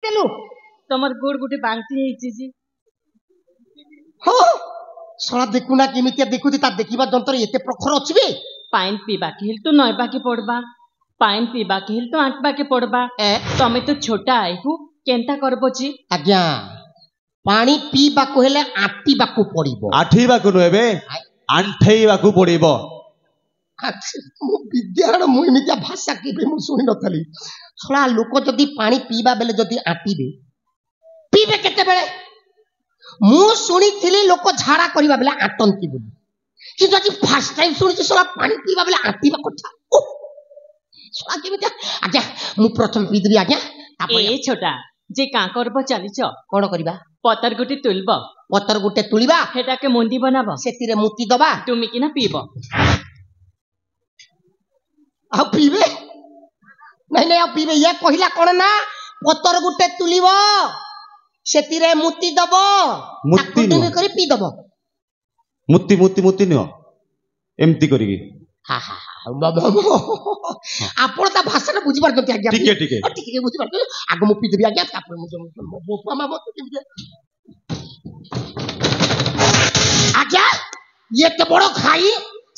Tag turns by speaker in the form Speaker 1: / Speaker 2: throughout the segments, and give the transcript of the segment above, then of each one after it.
Speaker 1: तेलु
Speaker 2: तमर गोड़ गुटे बांगती है जी
Speaker 1: हो सला देखुना केमितिया देखुती ता देखिबा जंतर एते प्रखर अछि बे
Speaker 2: पाइन पीबा के हिल तो नयबा के पड़बा पाइन पीबा के हिल तो आंटबा के पड़बा तमे तो छोटा आइहु केंता करबो जी
Speaker 1: आज्ञा पानी पीबा को हेले आंटीबा को पड़िबो
Speaker 3: आठीबा को नबे आंठेइबा को पड़िबो
Speaker 1: मु विद्यारण मु एमितिया भाषा केबे मु सुनि नथली सला लोक जदी पानी पीबा बेले जदी आंटीबे पीबे केते बेले मु सुनी थिली लोक झाड़ा करिबा बेले आंटंती बोली किंतु आज फर्स्ट टाइम सुनी सला पानी पीबा बेले आंटीबा कथा सला केमितिया आज्ञा मु प्रथम पीदरी आज्ञा
Speaker 2: ए छोटा जे का करबो चलीच
Speaker 1: कोन करिबा
Speaker 2: पतर गुटी तुलबो
Speaker 1: पतर गुटे तुलिबा
Speaker 2: हेटा के मुंडी बनाबो
Speaker 1: सेतिरे मुती दबा
Speaker 2: तुमी किना पीबो
Speaker 1: आ पीबे नहीं आ पीबे ये कहिला कोन ना पतर गुटे तुलिबो सेतिरे मुती दबो
Speaker 3: मुती
Speaker 1: तुमी करी पी दबो
Speaker 3: मुती मुती मुती न एमती करिगी
Speaker 1: हा हा बाबा आपण ता भाषा बुझी पारछथि आज्ञा
Speaker 3: ठीक है
Speaker 1: बुझी पारछ आगो मु पी देबी आज्ञा तापर मु बोपा मा मत केमि आज्ञा ये ते बड़ो खाई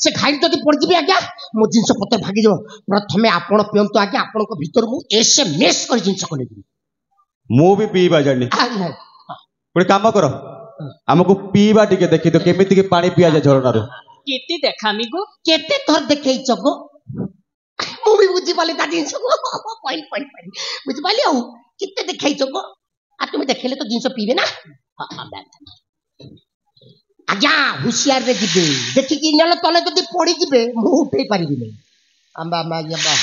Speaker 1: से खाई जदी पड़ जिबे आज्ञा मो जिंस पत्तर भागी जो प्रथमे आपण पियंतु आज्ञा आपण को भीतर मु एसएमएस कर जिंस को लेबी
Speaker 3: मु भी पीबा जानि कोई काम करो हमको पीबा टिके देखि तो केमिति के पानी पिया जा झरना रे
Speaker 2: केते देखामी गो
Speaker 1: केते थर देखै छगो मु भी बुझी पाले ता जिंस को पॉइंट बुझी पाले हो केते देखै छगो आ तुम देखले तो जिंस पीबे ना आज्ञा हुशियार रे जिबे देखि कि नले तले जदी पड़ी जिबे मु उठै परिबि नै आंबा मा या बा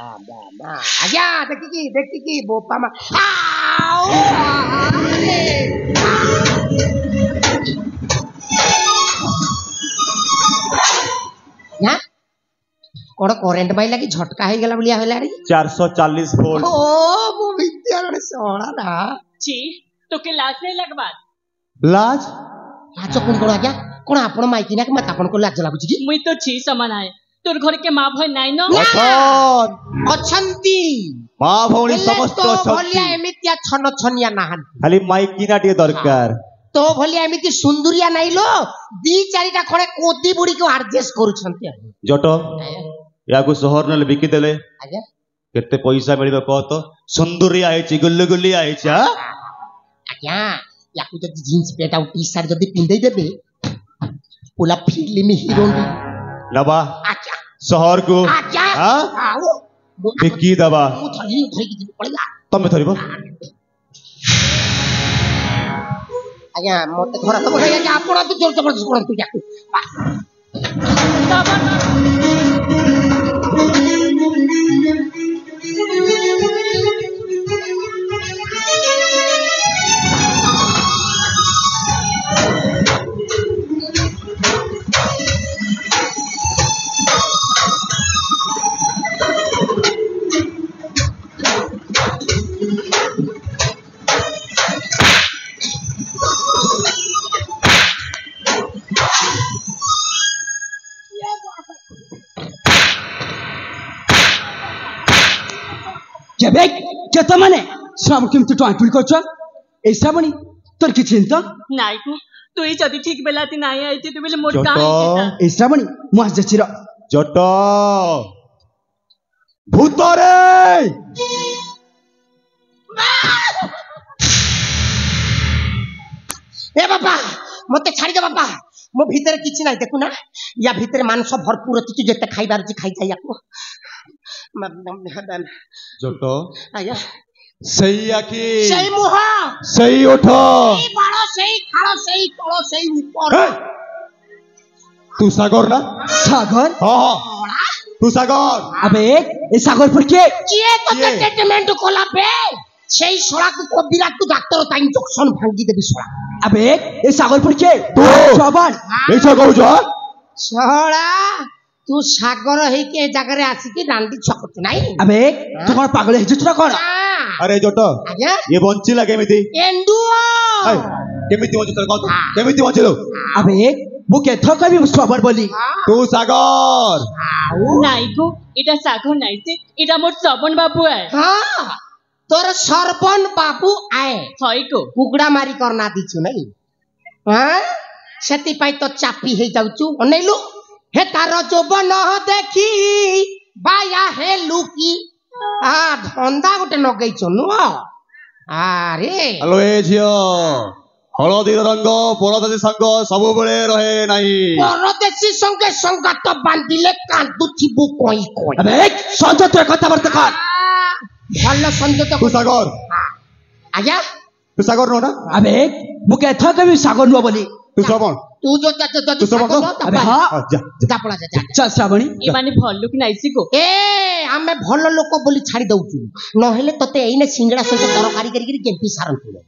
Speaker 1: आंबा मा आज्ञा देखि कि बोपा मा ना कोड करेंट माई लागी झटका हे गेला बलिया होला रे
Speaker 3: 440 वोल्ट
Speaker 1: ओ मो विद्यारण सोळा ना
Speaker 2: छी तो के लाज नहीं लगबा
Speaker 3: लाज
Speaker 1: लाज कोन कोन आज्ञा कोन आपण माइकी ना मत आपण को लाज लागु छी
Speaker 2: मुई तो छी समान आए तोर घर के मां भय नाइ न
Speaker 1: अछंती
Speaker 3: मां भौणी समस्त
Speaker 1: अछंती भलिया एमितिया छन छनिया नाहन
Speaker 3: खाली माइकी ना टे दरकार
Speaker 1: तो भलिया एमिति सुंदरिया नाइ लो दी चारिटा खड़े कोदी बुड़ी को एडजस्ट करू छंती
Speaker 3: जटो या को शहर न बिकी देले
Speaker 1: आज्ञा
Speaker 3: केते पैसा मिलिबो कह तो सुंदरी आइछि गुल्ली गुल्ली आइछि हां
Speaker 1: आज्ञा या को जदी जींस पैंट और टी शर्ट जदी पिंदे देबे पूरा फिल्म हीरो
Speaker 3: लबा
Speaker 1: आज्ञा
Speaker 3: शहर को
Speaker 1: आज्ञा
Speaker 3: हां
Speaker 1: आओ
Speaker 3: बिकी दबा
Speaker 1: मु थरी की पड़ेगा
Speaker 3: तमे थरिबो
Speaker 1: आज्ञा मते घर तो बोले कि आपण तो जोर जबरदस्त करंतु याकू
Speaker 4: केत माने श्रावण केमती टाँटुड़ी कर श्रावणी तोर कि चिंता
Speaker 2: नाइ को तू ही जदी ठीक बेलाती नाइ आइती तो बेले मोर का
Speaker 4: श्रावणी मु आज जचिर
Speaker 3: जट भूतरे
Speaker 1: ए बाबा मते छाड़ी दे बाबा मो भीतर किछि नाही देखु ना या भीतर मांस भरपूर अछि जेते खाइबार छी खाइ जाय याको
Speaker 3: जटो
Speaker 1: आया
Speaker 3: सही आखी
Speaker 1: सही मुहा
Speaker 3: सही उठो
Speaker 1: सही बाड़ो सही खाड़ो सही तोड़ो सही ऊपर
Speaker 3: तू सागर ना
Speaker 4: सागर
Speaker 3: हां तू सागर
Speaker 4: अबे ए सागर पर के
Speaker 1: तो ट्रीटमेंट कोला बे সেই সড়াকু কবিরা তু ডাক্তার তাই ইনজেকশন ভাঙ্গি দেবি সড়া
Speaker 4: আবে এই সাগর পর কে তো জবান
Speaker 3: এই সাগর যা
Speaker 1: সড়া তু সাগর হেইকে এই জায়গায় আসি কি রান্ডি ছকত নাই
Speaker 4: আবে তু কোন পাগল হেইছ না কোন
Speaker 3: আরে জট
Speaker 1: আজ্ঞা
Speaker 3: ये বঞ্চি লাগে কেমিতি
Speaker 1: এন্ডুও
Speaker 3: কেমিতি বঞ্চি তোর কত কেমিতি বঞ্চিলো
Speaker 4: আবে মু কে থ কবি সাগর বলি
Speaker 3: তু সাগর
Speaker 2: নাই গো এটা সাগর নাই যে এটা মোর শ্রবণ বাবু আয়
Speaker 1: हां तोर सरपन बाबू आए
Speaker 2: हई को
Speaker 1: कुकड़ा मारी करना दीचु नहीं हाँ सेति पाई तो चापी हे जाउचु अनेलु हे तार जोबन देखी बाया हे लुकी आ धंदा गोटे नगैचु नुह आरे
Speaker 3: हेलो ए झियो हलदीर रंग परदेशी संग सबु बेले रहे नाही
Speaker 1: परदेशी संगे संगात बांधिले कांदुथिबु कोई कोई
Speaker 4: अबे संजय तू कथा बर्त कर
Speaker 1: भल संजय
Speaker 3: तू सागर
Speaker 1: आजा
Speaker 3: तू सागर नो ना
Speaker 4: अबे मु केथा कभी सागर नुआ बोली
Speaker 3: तू श्रवण
Speaker 1: तू जो
Speaker 3: तू श्रवण
Speaker 4: अबे हाँ
Speaker 3: जा
Speaker 1: जा पड़ा जा
Speaker 4: चल श्रावणी
Speaker 2: ए माने भल्लुक नाइसी को
Speaker 1: ए आमे भल लोक बोली छाड़ी दउचु न हेले तते एइने सिंगड़ा सहित तरकारी करी केम्पी सारंतु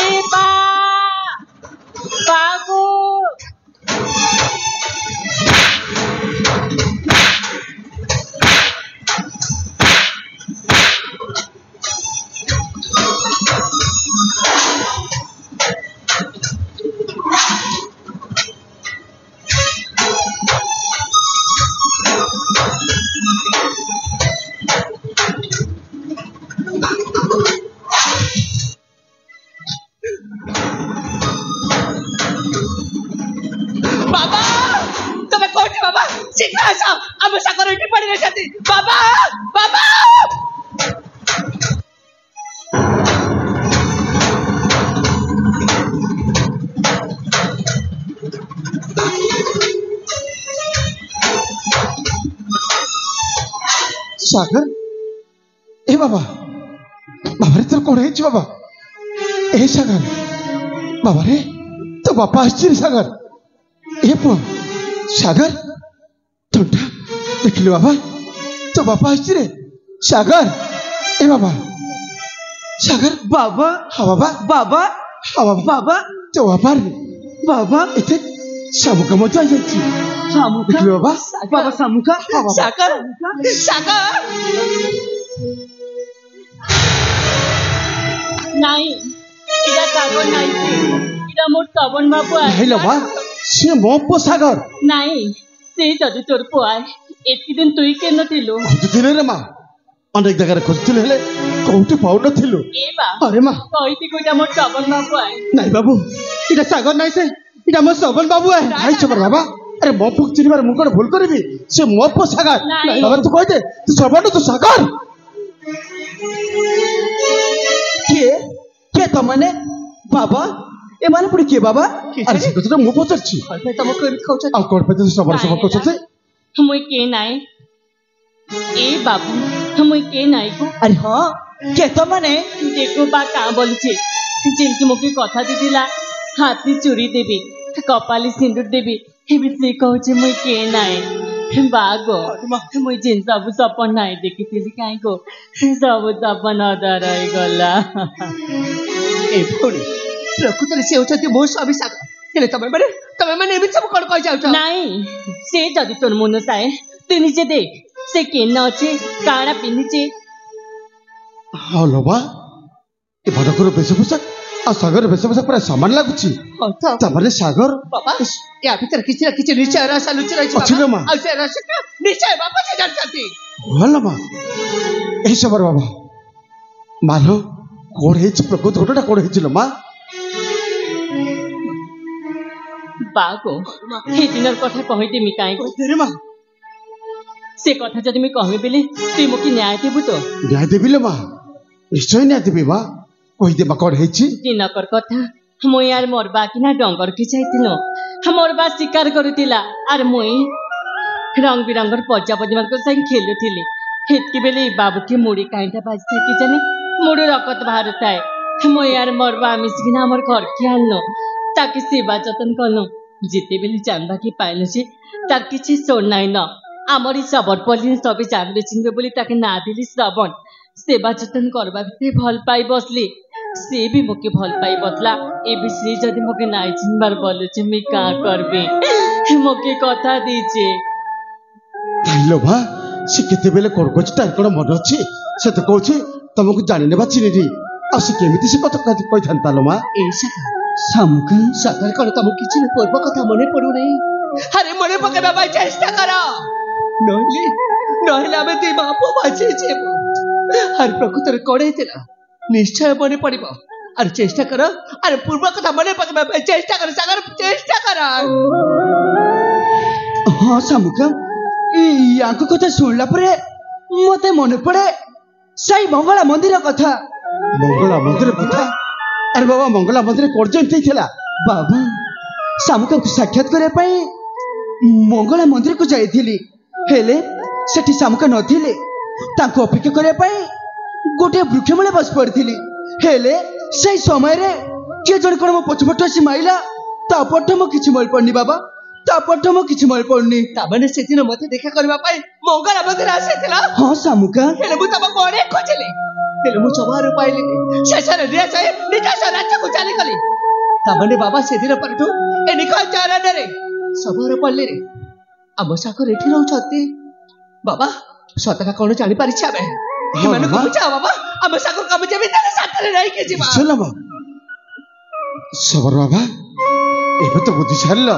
Speaker 2: ए बा बाबू बाबा तमे कोठी बाबा शीघ्र आस हम सागर उठी पड़ी रहती बाबा बाबा
Speaker 5: सागर ए बाबा बाबा रे तोर कोण हेची बाबा ए सागर बाबा रे तो बापा आछी रे सागर ए पुआ सागर तोटा देखिलो बाबा तो बापा आछी रे सागर ए बाबा सागर
Speaker 4: बाबा
Speaker 5: हाँ बाबा
Speaker 4: बाबा
Speaker 5: हाँ बाबा
Speaker 4: बाबा
Speaker 5: तो बाबा रे
Speaker 4: बाबा
Speaker 5: एते सामुका मजा जाइची
Speaker 4: सामुका
Speaker 5: देखिलो बाबा
Speaker 4: बाबा सामुका
Speaker 5: हाँ बाबा
Speaker 2: सागर सागर नहीं इरा सागर नाइसी इरा मोर तबन बाबू आए
Speaker 5: हेलो बा से मो पो सागर
Speaker 2: नहीं से जदि तोर पुआए एति दिन तुई के नथिलु
Speaker 5: खोजुथिले रे माँ अनेक जगह खोजुथिले हेले कोउटी पाउ नथिलु
Speaker 2: ए बा
Speaker 5: अरे माँ
Speaker 2: कहिति कोइटा मोर तबन बाबू आए
Speaker 5: नहीं बाबू इटा सागर नहीं से इटा मो सबन बाबू है भाई छबर बाबा अरे मो पुक चिनिबार मु कोन भूल करबी से मो पो सागर
Speaker 2: नहीं।
Speaker 5: बाबा तू कह दे तू सबन तू सागर
Speaker 4: के तमने बाबा ए माने पड़ी के बाबा
Speaker 5: अरे से तो मु पचरछि
Speaker 4: हल्पे तम को खाउछ
Speaker 5: आ कोन पे तू सबर सबर कहछते
Speaker 2: मुई के नाई ए बाबू मुई के नाई को
Speaker 4: अरे हां के तमने
Speaker 2: देखो बा का बोलछे जेमति मोके कथा दिदिला हाथी चूड़ी देबी कपाली सिंदूर देबी हेबि से कहछे मुई के नाई बागो मुई जिन सब सपन नाई देखिथिली काई को सब सपन अधर रही गला
Speaker 4: ए फोड़ी प्रकृति से होचती मो स्वामी सागर हेले तमे माने एबि सब कोन कहि जाउछ
Speaker 2: नाई से जदि तोर मन साए तू निजे देख से केन अछि काड़ा पिन्हिचे
Speaker 5: हां लोबा ए भडकर बेशपोषक आ सागर बेशपोषक पूरा सामान लागुछि
Speaker 4: अच्छा
Speaker 5: तमरे सागर
Speaker 4: बाबा या भीतर किछि ना किछि निश्चय रसा लुचि रहि
Speaker 5: अछि रे माँ।
Speaker 4: आ से रसा निश्चय बाबा से जानती
Speaker 5: भल माँ ए सबर बाबा मालो कोड हेछि प्रकृति घटना कोड हेछि लो माँ
Speaker 2: बागो हे दिनर कथा कहिदेमी काई को
Speaker 5: तेरे माँ
Speaker 2: से कथा जदि मैं कहबे बेले तुई मोके न्याय देबु तो
Speaker 5: न्याय देबी लो माँ निश्चय न्याय देबी माँ कहि दे कोड हेछि
Speaker 2: दिनकर कथा मुई यार मरबा किना डंगर के जाइतिनो मरबा शिकार करुतिला आर मुई रंग बिरंगर प्रजापति संग खेलुथिली हेतकी बेले बाबू के मुड़ी काईटा बाजथे कि जाने मुड़ी रकत बाहर थाए मुई यार मरबा मिसकिना हमर घर के आनलो ताकि सेवा जतन कलो जिते बेले जानबा की पाइलो छी तार किछि सोन नाइ न आमरी सबर पलिन सबे जानबे चिनबे बोली ताके ना दिली श्रवण सेवा जतन करबा भिते भल पाई बसली से भी मोके भल पाई बसला ए बिश्री जदि मोके नाइ चिनबार बोलुचे मी का करबे मोके कथा दीचे
Speaker 5: लो माँ से केते बेले कोड कोछि तार कोन मन अछि से तो कहछि तुमको जानी नेबा चिनी आसे केमिति से कथा कहि थांता लो मा
Speaker 1: ए सागर
Speaker 4: सामुका
Speaker 1: सागर कौन तुमको किसी में पूर्व कथा मने पड़ू नहीं अरे मने पकेबा भाई चेष्टा करो नहले नहले आमे ती बापो बाचे जेबो हर प्रकृतर कोड़े थिला निश्चय मने पड़िबो अरे चेष्टा करो अरे पूर्व कथा मने पकेबा भाई चेष्टा करो सागर चेष्टा करो
Speaker 4: हाँ सामुका याको कथा सुनला परे मते मने पड़े साई मंगला मंदिर कथा
Speaker 5: मंगला मंदिर कथा अरे बाबा मंगला मंदिर कोर्जन थिला
Speaker 4: बाबा सामुका को साक्षात करे पई मंगला मंदिर को जाइथिली हेले सेठी सामुका नथिले ताको अपेक्षा करे पई गोटे वृक्ष मूले बस पड़थिली हेले सही समय रे के जण कोन मो पछपट आसी माइला तापट मो किछि मल पड़नी बाबा तापट मो किछि मल पड़नी
Speaker 1: ताबने से दिन मते देखा करबा पाई मंगला मंदिर आसे थिला
Speaker 4: हां सामुका
Speaker 1: हेले मु तब कोड़े खोजले हेले मु चबार पाइले शेषर रे से निजा राज्य को चली गली ताबने बाबा से दिन परठू ए निकल चारा डरे सबर पल्ले रे हम साकर एठी रहउ छथि बाबा सतका कोन जानि पारि छाबे हिमान को बुझा बाबा हम साकर कम जेबे तारे साथरे रही के जीवा
Speaker 5: चलम सबर बाबा एबे तो बुद्धि छाड़ल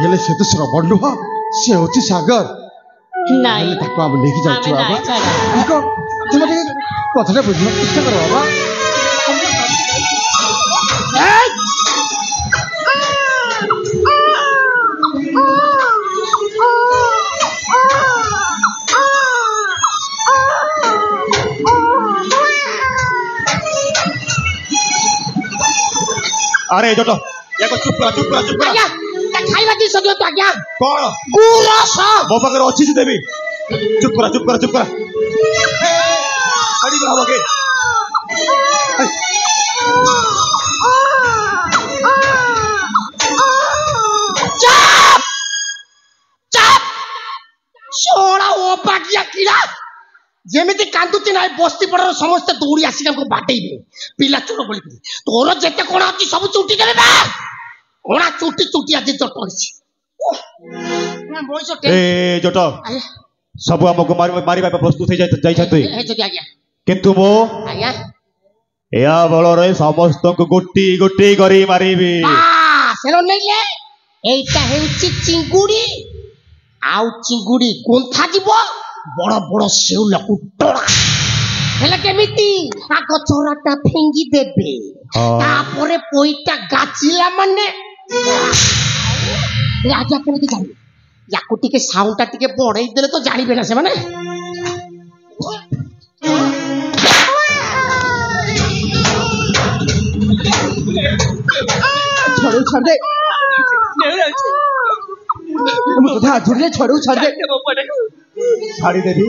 Speaker 5: हेले से तो श्रवण नुह से होती सागर
Speaker 2: नहीं
Speaker 5: ताको हम लेके जाउछु
Speaker 2: आमे
Speaker 5: बाबा
Speaker 2: नहीं छाड़ा
Speaker 5: इको तुम टिके कथाटा बुझिनो चेष्टा करो बाबा
Speaker 3: अरे जोटो याको चुप करा
Speaker 1: आज्ञा ता खाइबा दी सदियो तो आज्ञा
Speaker 3: कौन
Speaker 1: गुरस
Speaker 3: मो पाखे अच्छी देवी चुप करा अड़ी को हबके
Speaker 1: सोड़ा ओ पागिया किला जेमिति कांदुची नाय बस्ती पड़र समस्त दौड़ी आसी हमको बाटेइबे पिला चोर बोली तोर जेते कोण अछि सब चुटी देबे बा ओणा चुटी आज जट अछि ना बोइसो
Speaker 3: ए जोटो सब हमको मारिबा प्रस्तुत हो जाय छथि
Speaker 1: ए जदी आज्ञा
Speaker 3: किंतु मो
Speaker 1: आज्ञा
Speaker 3: या बलरे समस्त को गोटी गोटी करी मारिबी
Speaker 1: सेलो नइले एटा हेउची चिंगुडी आउ चिंगुडी कोंथा जीवो बड़ बड़ शेउला कुटड़ा हेले केमिति आग चोराटा फेंगी देबे तापरे पोईटा गाचिला माने राजा केमिति जानि याकु टिके साउंडटा टिके बढाई देले तो जानिबे ना से माने
Speaker 4: छोड़ दे मुझे हाथ छोड़ दे छोड़ दे
Speaker 3: छाड़ी देवी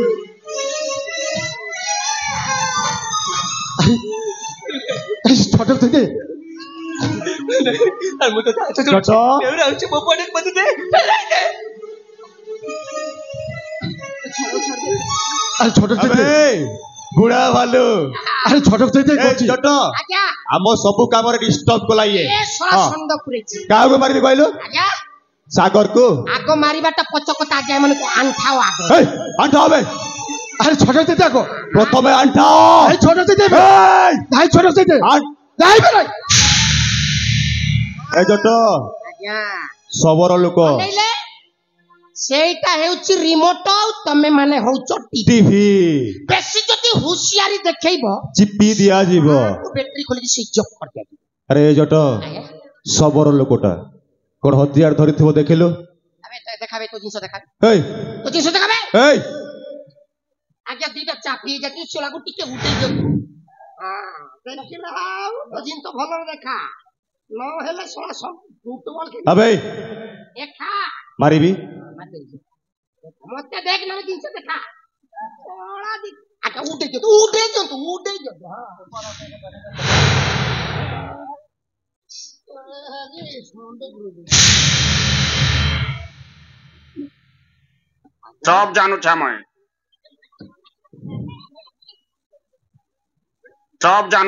Speaker 5: फटक दे
Speaker 3: जोटो
Speaker 5: अरे छोटक दे
Speaker 3: बुढ़ा भालू
Speaker 5: अरे छोटक दे
Speaker 3: जोटो
Speaker 1: आज्ञा
Speaker 3: आम सब काम रे डिस्टर्ब कोलाइए
Speaker 1: ए सरा संद पुरेची
Speaker 3: काहा को मारिबी कहलो
Speaker 1: आज्ञा
Speaker 3: सागर को
Speaker 1: आगो मारिबाटा पचकता आज्ञा मन को आंठाओ आगो
Speaker 3: ए अंठा बे
Speaker 5: अरे छोटक दे को
Speaker 3: प्रथमे अंठा
Speaker 5: अरे छोटक दे भाई छोटक दे भाई भाई
Speaker 3: ए जोटो
Speaker 1: आज्ञा
Speaker 3: सबरो लोक
Speaker 1: नइले सेटा हेउची रिमोट तमे माने होउचो टीवी
Speaker 3: टीवी
Speaker 1: बेसी जति हुशियारी देखैबो
Speaker 3: चिपी दिया जीवो
Speaker 1: बैटरी खोली के स्विच ऑफ कर दे
Speaker 3: अरे जोटो सबरो लोकटा कोन हथियार धरिथिबो देखिलो
Speaker 1: अबे तो देखाबे तो जिंस देखाबे
Speaker 3: ए
Speaker 1: तो जिंस देखाबे
Speaker 3: ए
Speaker 1: आज्ञा दीटा चापी जति सोला को टिके उठे जो हां देखि रहाउ तो जिंस तो भलो देखा न हेले सोला सब फुटबॉल के
Speaker 3: अबे
Speaker 1: देखा
Speaker 3: मारिबी
Speaker 1: मते देख ना जिंस देखा सोला दी आज्ञा उठे जो हां
Speaker 6: सब जानू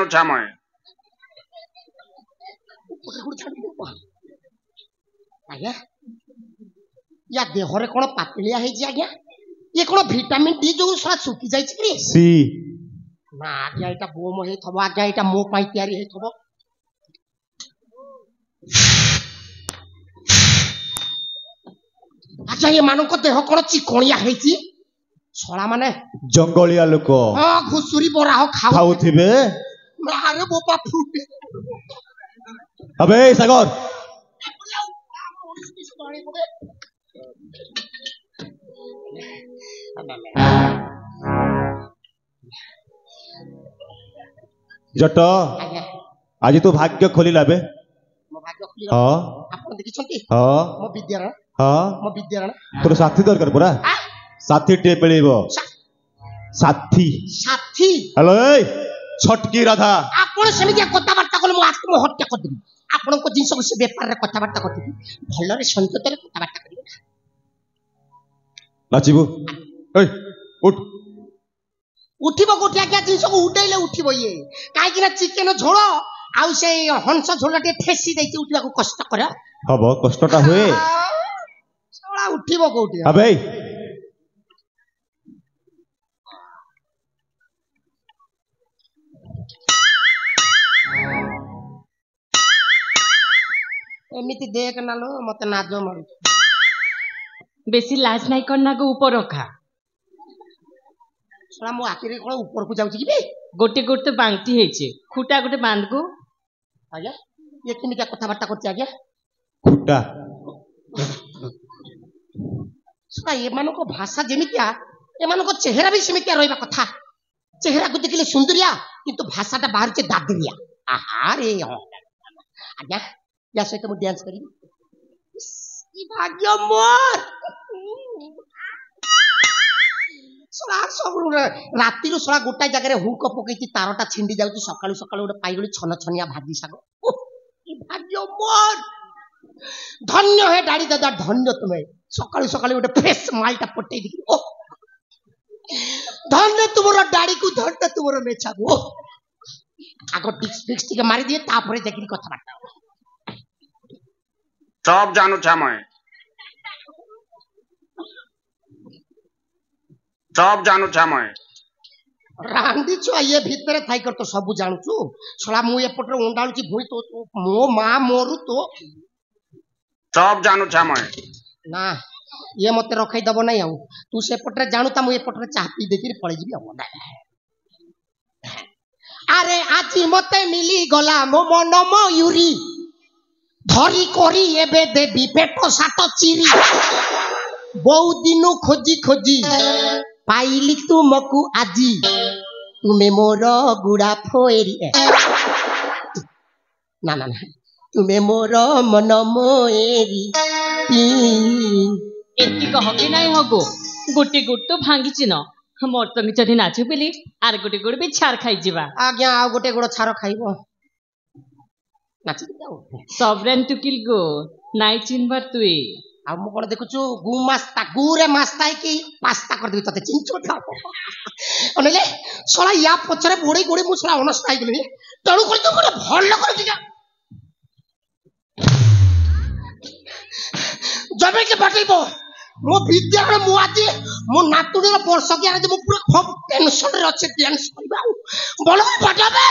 Speaker 6: छा मैं
Speaker 1: आज्ञा या देहरे कोन पातलिया हे जी आज्ञा ये कोन विटामिन डी जो सरा सुकी जाई छी
Speaker 3: सी
Speaker 1: ନା ଆଜ୍ଞା ଏଇଟା ବୋମ ହେଇଥିବ ଆଜ୍ଞା ଏଇଟା ମୋ ପାଇଁ ତିଆରି ହେଇଥିବ। ଆଜ୍ଞା ଏମାନଙ୍କ ଦେହ କଣ ଚିକଣିଆ ହେଇଛି ଶଳା ମାନେ
Speaker 3: ଜଙ୍ଗଳିଆ ଲୋକ
Speaker 1: ହଁ ଘୁଷୁରୀ ବରା
Speaker 3: ଖାଉଥିବେ।
Speaker 1: ଆରେ ବୋପା ଫୁଟେ
Speaker 3: अबे सागर जट आज तू भाग्य खोलिला बे हाँ
Speaker 1: ଆପଣ ଦେଖିଛନ୍ତି
Speaker 3: हाँ
Speaker 1: ମୋ ବିଦ୍ୟାରଣ
Speaker 3: हाँ
Speaker 1: ମୋ ବିଦ୍ୟାରଣ
Speaker 3: तोर साथी दरकार पूरा साथी टे मिलिबो साथी
Speaker 1: ସାଥୀ
Speaker 3: हेलो छटकी राधा
Speaker 1: ଆପଣ ସେମିତି କଥାବାର୍ତ୍ତା କଲେ ମୁଁ ଆତ୍ମହତ୍ୟା କରିଦେବି। ଆପଣଙ୍କ ଜିନିଷକୁ ସେ ବେପାରରେ କଥାବାର୍ତ୍ତା କରିଦେବି ଭଲରେ ସଂଯତରେ କଥାବାର୍ତ୍ତା କରିବେ
Speaker 3: नाचिबो ए उठ
Speaker 1: ଉଠିବ କୋଠି ଆଜ୍ଞା ଜିନିଷକୁ ଉଡେଇଲେ ଉଠିବ ଇଏ କାହିଁକି ନା ଚିକେନ ଝୋଳ ଆଉ ସେଇ ହଂସ ଝୋଳ ଟିକେ ଠେସି ଦେଇଛି ଉଠିବାକୁ କଷ୍ଟ କର
Speaker 3: हबो कष्टटा हुए
Speaker 1: ଶଳା ଉଠିବ କୋଉଠି
Speaker 3: अबे
Speaker 1: ଏମିତି ଦେଖ ନାଲୋ ମତେ ନାଜ ମାରୁଛି।
Speaker 2: ବେଶୀ ଲାଜ ନାଇଁ କନ୍ନାକୁ ଉପର ରଖା
Speaker 1: ଶଳା ମୋ ଆଖିରେ କଣ ଉପରକୁ ଯାଉଛି କି ବେ
Speaker 2: ଗୋଟେ ଗୋଟେ ବାନ୍ତି ହେଇଛି ଖୁଟା ଗୋଟେ ବାନ୍ଧକୁ
Speaker 1: ଆଜ୍ଞା ଇଏ କେମିତିଆ କଥାବାର୍ତ୍ତା କରୁଛି ଆଜ୍ଞା
Speaker 3: खुट्टा
Speaker 1: ଶଳା ଏମାନଙ୍କ ଭାଷା ଯେମିତିଆ ଏମାନଙ୍କ ଚେହେରା ବି ସେମିତିଆ ରହିବା କଥା ଚେହେରାକୁ ଦେଖିଲେ ସୁନ୍ଦରିଆ କିନ୍ତୁ ଭାଷାଟା ବାହାରୁଛି ଦାଦରିଆ ଆହାରେ ଆଜ୍ଞା ୟା ସହିତ ମୁଁ ଡ୍ୟାନ୍ସ କରିବି କି ଭାଗ୍ୟ ମୋର ଶଳା ସବୁ ରାତିରୁ ଶଳା ଗୋଟାଏ ଜାଗାରେ ହୁକ ପକେଇଛି ତାରଟା ଛିଣ୍ଡି ଯାଉଛି ସକାଳୁ ସକାଳୁ ଗୋଟେ ପାଇଗଲି ଛନ ଛନିଆ ଭାଜି ଶାଗ କି ଭାଗ୍ୟ ମୋର ଧନ୍ୟ ହେ ଡାଡି ଦାଦା ଧନ୍ୟ ତୁମେ ସକାଳୁ ସକାଳୁ ଗୋଟେ ଫ୍ରେଶ ମାଲଟା ପଟେଇ ଦେଇକି ଧନ୍ୟ ତୁମର ଡାଡିକୁ ଧନ୍ୟ ତୁମର ମେଛାକୁ ଆଗ ଟିକ୍ସ ଫିକ୍ସ ଟିକେ ମାରିଦିଏ ତାପରେ ଯାଇକି କଥାବାର୍ତ୍ତା
Speaker 6: सब जानू छा मैं सब जानू छा मैं
Speaker 1: ରାନ୍ଧି ଛୁଆ ଇଏ ଭିତରେ ଥାଇକର ତ ସବୁ ଜାଣୁଛୁ ଶଳା ମୁଁ ଏପଟରେ ଉଣ୍ଡାଳୁଛି ଭୁଇଁ ତୋ ମୋ ମା ମୋରୁ ତୋ
Speaker 6: सब जानू छा मैं
Speaker 1: ନା ଇଏ ମତେ ରଖେଇ ଦବ ନାଇଁ ଆଉ ତୁ ସେପଟରେ ଜାଣୁତା ମୁଁ ଏପଟରେ ଚାହା ପିଇ ଦେଇକି ପଳେଇଯିବି ଆଉ ଆରେ ଆଜି ମତେ ମିଳିଗଲା ମୋ ମନ ମୟୁରୀ ଧରି କରି ଏବେ ଦେବି ପେଟ ସାଟ ଚିରି ବହୁ ଦିନୁ ଖୋଜି ଖୋଜି ପାଇଲି ତୁମକୁ ଆଜି ତୁମେ ମୋର ଗୁଡା ଫୋଏରି ନା ନା ନା ତୁମେ ମୋର ମନ ମୋଏରି
Speaker 2: ଏତିକି କହ କି ନାଇଁ ହଗୁ ଗୋଟି ଗୁଟ ତ ଭାଙ୍ଗିଛି ନ ମୋର ତ ଯଦି ନାଚୁ ବୋଲି ଆର ଗୋଟେ ଗୋଡ଼ ବି ଛାର ଖାଇଯିବା
Speaker 1: ଆଜ୍ଞା ଆଉ ଗୋଟେ ଗୋଡ଼ ଛାର ଖାଇବ ନାଚିବି ଆଉ
Speaker 2: ସବରେନ୍ ଟୁକିଲ ଗो ନାଇଁ ଚିନବାର ତୁଇ
Speaker 1: ଆଉ ମୁଁ କଣ ଦେଖୁଛୁ ଗୁରେ ମାସ୍ତା ହେଇକି ପାସ୍ତା କରିଦେବି ତତେ ଚିଞ୍ଚୁ ଅନେଇଲେ ଶଳା ୟା ପଛରେ ଗୋଡେଇ ଗୋଡେଇ ମୁଁ ଶଳା ଅନସ୍ଥା ହେଇଗଲିଣି ତେଣୁ କରି ତୁ ଗୋଟେ ଭଲ କରୁଛି ଜମିକି ବାଟେଇବ ମୋ ବିଦ୍ୟାଳୟ ମୁଁ ଆଜି ମୋ ନାତୁଣୀର ବର୍ଷକିଆ ଆଜି ମୁଁ ପୁରା ଖୁବ୍ ଟେନସନରେ ଅଛି ଡ୍ୟାନ୍ସ କରିବା ଆଉ ଭଲ ବାଟାବେ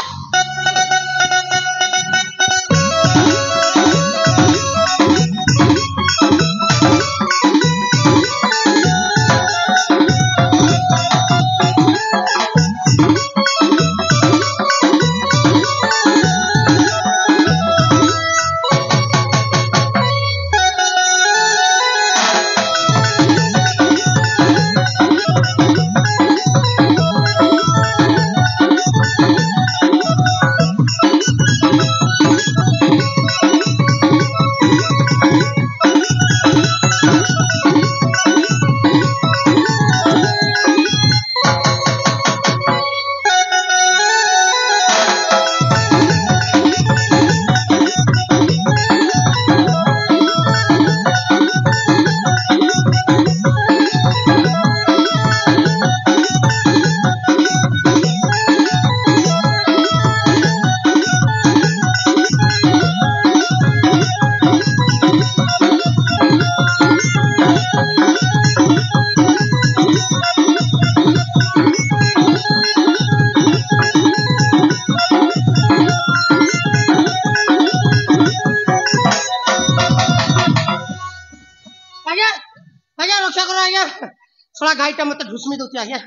Speaker 1: शला गाईटा मत ढुसमी दउछि आज्ञा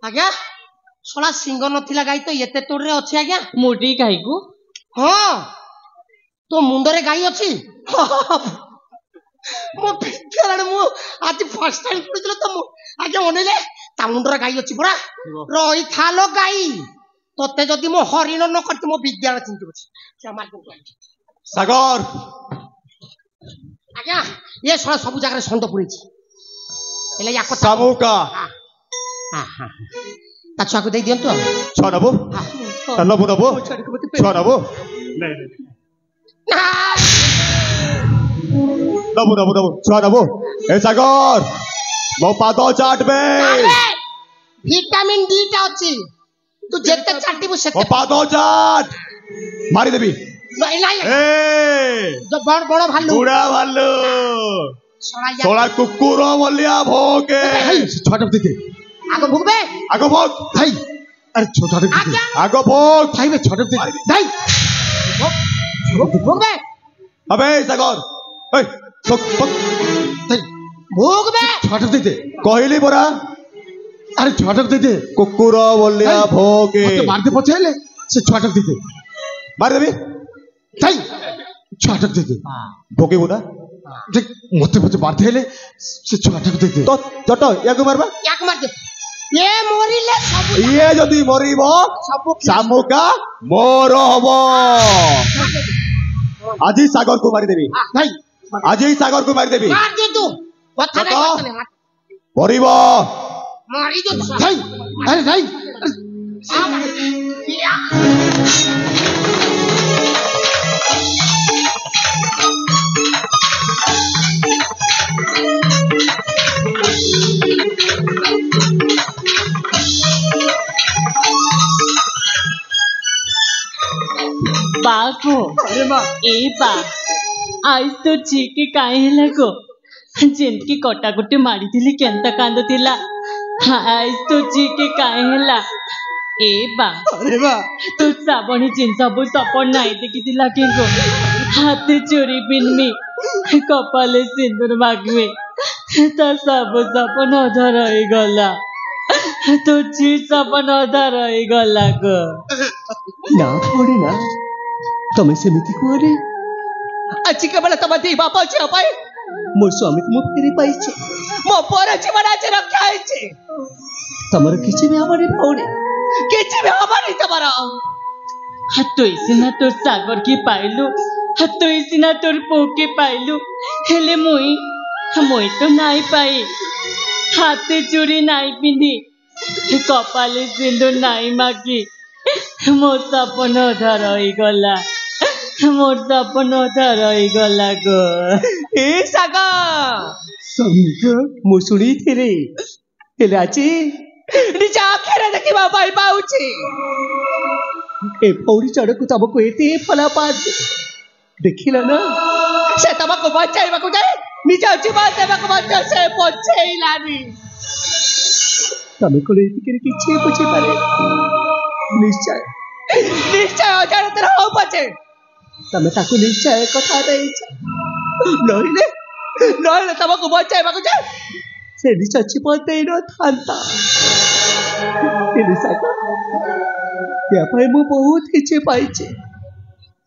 Speaker 1: आज्ञा शला सिंह नथिला गाई तो एते तोड़ रे अछि आज्ञा
Speaker 2: मोटी गाई को
Speaker 1: हां तो मुंडरे गाई अछि मो पिक्चर मु आज फर्स्ट टाइम पड़ितलो तो आज्ञा ओनेले ता मुंडरे गाई अछि बड़ा रही थालो गाई तोते जदि मो हरिण न करते मो विद्यालय चिंति अछि क्षमा कर
Speaker 3: सागर
Speaker 1: आज्ञा ये शला सब जगह संद पुरै छी एले या कथा
Speaker 3: सामुका
Speaker 1: ता छुआ को दे दियंतु
Speaker 3: छ नबो नबो नबो छ नबो नबो नबो नबो छ नबो ए सागर मो पाद चाट बे
Speaker 1: विटामिन डी टा अछि तू जेते चाटिबो सेते
Speaker 3: मो पाद चाट मारी देबी
Speaker 1: नहीं नहीं
Speaker 3: ए
Speaker 1: जो बड़ बड़ भालू
Speaker 3: बुढ़ा भालू सोला कुकुर मलिया भोगे
Speaker 5: छोटा दे
Speaker 1: आगो भुगबे
Speaker 3: आगो भोग
Speaker 5: भाई अरे छोटा दे
Speaker 3: आगो भोग
Speaker 5: भाई में छोटा दे भाई
Speaker 1: भुगबे
Speaker 3: अबे सागर ए भोग भोग
Speaker 1: भुगबे
Speaker 5: छोटा दे
Speaker 3: कहली बरा
Speaker 5: अरे छोटा दे
Speaker 3: कुकुर मलिया भोगे
Speaker 5: मत मार दे पछेले से छोटा दे
Speaker 3: मार देबी
Speaker 5: भाई छोटा दे
Speaker 3: भोगे बुना
Speaker 5: देख मत मत मार देले से छोटा दे
Speaker 3: तो जट याको मारबा
Speaker 1: याक मार दे ये मोरिले सब
Speaker 3: ये जदी मरिबो
Speaker 1: सब
Speaker 3: सामुका मोर हबो आजी सागर को मारी देबी
Speaker 1: भाई
Speaker 3: आजी सागर को मारी देबी
Speaker 1: मार दे तू कथा
Speaker 3: तो
Speaker 1: नहीं
Speaker 3: मरिबो
Speaker 1: मारी दे
Speaker 5: भाई अरे भाई
Speaker 2: बाको
Speaker 4: अरे माँ
Speaker 2: ए बा आज तो चीके काहे ହେଲା गो ଯେମିତି କଟାକୁଟି ମାରିଥିଲି କେନ୍ତା କାନ୍ଦୁଥିଲା आज तो चीके काहे ହେଲା ए बा
Speaker 4: अरे माँ
Speaker 2: तू ଶ୍ରାବଣୀ ଜିନିଷ ସବୁ ସପନ ନାଇଁ ଦେଖିଥିଲା କି ଗो ହାତେ ଚୋରି ପିନ୍ମି କପାଲେ ସିନ୍ଦୁର ମାଗିବି ତା ସବୁ ସପନ ଅଧା ରହିଗଲା ତୁ ଛି ସପନ ଅଧା ରହିଗଲା ଗो
Speaker 4: ना थोड़ी ना तमें सेमिति कुआरे अच्छी केवल तम दी बापा छे पाई मो स्वामी को मुक्ति पाई छे मो पर जीवन आज रखा है छे तमर किछि भी हमारी पौड़े किछि भी हमारी तमरा
Speaker 2: तू इसिना तोर सागर की पाइलु तू इसिना तोर पो के पाइलु हेले मुई तो नाई पाई हाथे चूड़ी नाई पिंधी कपाले सिंदूर नाई मागी मोर सपन अधा रहीगला मोर सपन अधा रहीगला गो
Speaker 4: ए सागा समझ मो सुनी थिरे हेले आची निजा आखेरे देखिबा पाई पाउची ए पौड़ी चढ़कु तमको एते फला पात देखिला ना से तमको बचाइबा को जाए निजा जीवन देबा को बचा से पछेइलानी तमे को एति करे किछि पुछि पारे निश्चय निश्चय अजाणत हो पछे तमे ताकू निश्चय कथा देइछ नहिले नहिले तमको बचाइबा को जाए से निश्चय छिपते न थांता साका या पाई मु बहुत किछि पाइछे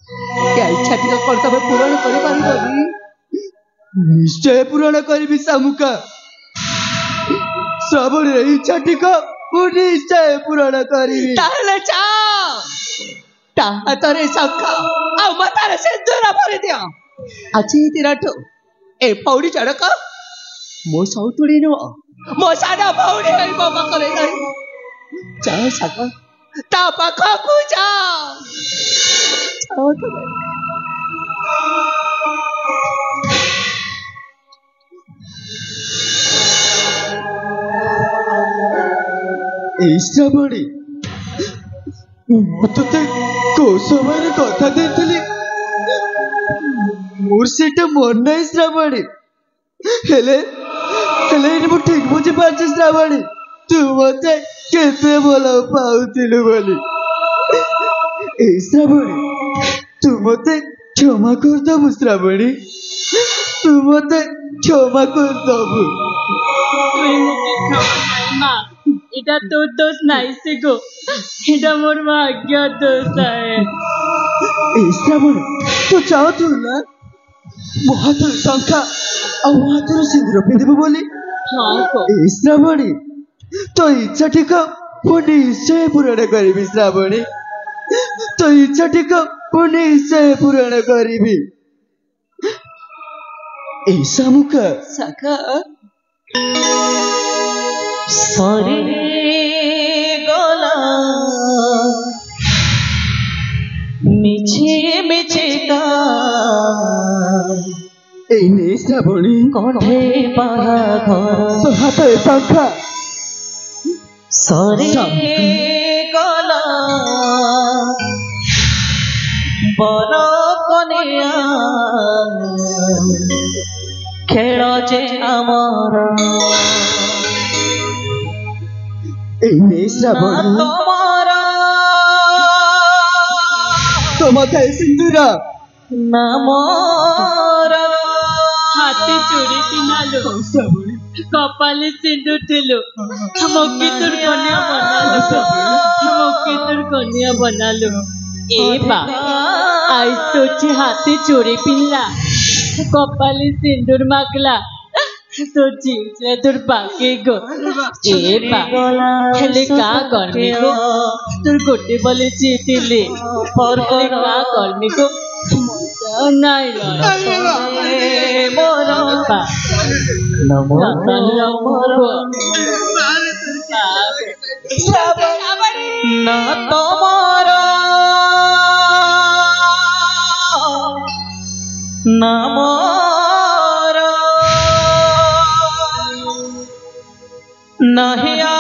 Speaker 4: क्या इच्छा टिका कर्तव्य पूरण करि पारिबनी निश्चय पूरण करिबि सामुका श्रावण रे इच्छा टिका निश्चय पूरण करिबि ताहले चा ताहतरे सखा आ मतारे सिंदूर भरि दियो आछि तिराठो ए पौड़ी चढ़क मो सौतुड़ी नो मो साडा पौड़ी हई बाबा करे नहीं जा सका ता पाखकु जा श्रावणी ते को समय कथा देथिली मोर सेटा मन नहीं श्रावणी हेले हेले मु ठीक बुझी पारछि श्रावणी तू मते केते बोल पाउतिलु बोली ए श्रावणी तू मते क्षमा कर दबु श्रावणी तू मते क्षमा कर दबु
Speaker 2: মুই মুখে খাওয়া নাই মা এটা তোর দোষ নাই সে গো এটা মোর ভাগ্য দোষ আয়ে
Speaker 4: ଶ୍ରାବଣୀ ତୁ ଚାହୁଁଥିଲୁ ନା ମୋ ହାତରୁ ଶଙ୍ଖା ଆଉ ମୋ ହାତରୁ ସିନ୍ଦୁର ପିନ୍ଧିବୁ ବୋଲି
Speaker 2: ହଁ କହ
Speaker 4: ଶ୍ରାବଣୀ ତୋ ଇଚ୍ଛାଟିକ ମୁଁ ନିଶ୍ଚୟ ପୂରଣ କରିବି ଶ୍ରାବଣୀ ତୋ ଇଚ୍ଛାଟିକ ମୁଁ ନିଶ୍ଚୟ ପୂରଣ କରିବି এই শামুকা
Speaker 2: শাখা সরে গলা মিছে মিছে
Speaker 4: এই নে শ্রাবণী
Speaker 2: কণ্ঠে বাঘ
Speaker 4: তো হাতে শঙ্খা
Speaker 2: সরে গলা বড় কনিয়া খেল যে আমার
Speaker 4: এই নে শ্রাবণী
Speaker 2: তোমার
Speaker 4: তো মাথায় সিন্দুর
Speaker 2: নামর হাতে চুড়ি কিনালো কপালে সিন্দুর দিলো মক্কি তোর কন্যা বানালো মক্কি তোর কন্যা বানালো এ বা আজ তোর হাতে চুড়ি পিনলা কপালে সিন্দুর মাখলা তোর জিজে তোর বাকি গো এ বা হেলে কা করবি গো তোর গোটে বলে জিতিলে হেলে কা করবি গো মজা নাই মোর বা নমো নমো না তোমার নামর নাহিয়া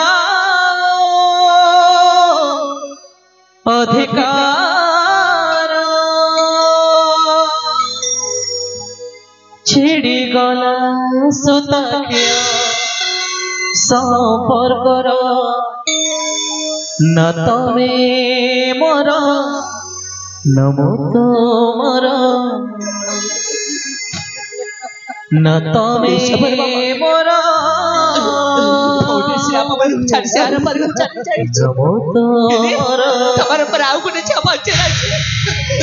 Speaker 2: অধিকার ছিড়ি গলা সুতাখিয়া সম্পর্কর না তবে মোর নমো তোমার না তবে মোর
Speaker 7: તમારા પર આવું કોને છે પહોંચે છે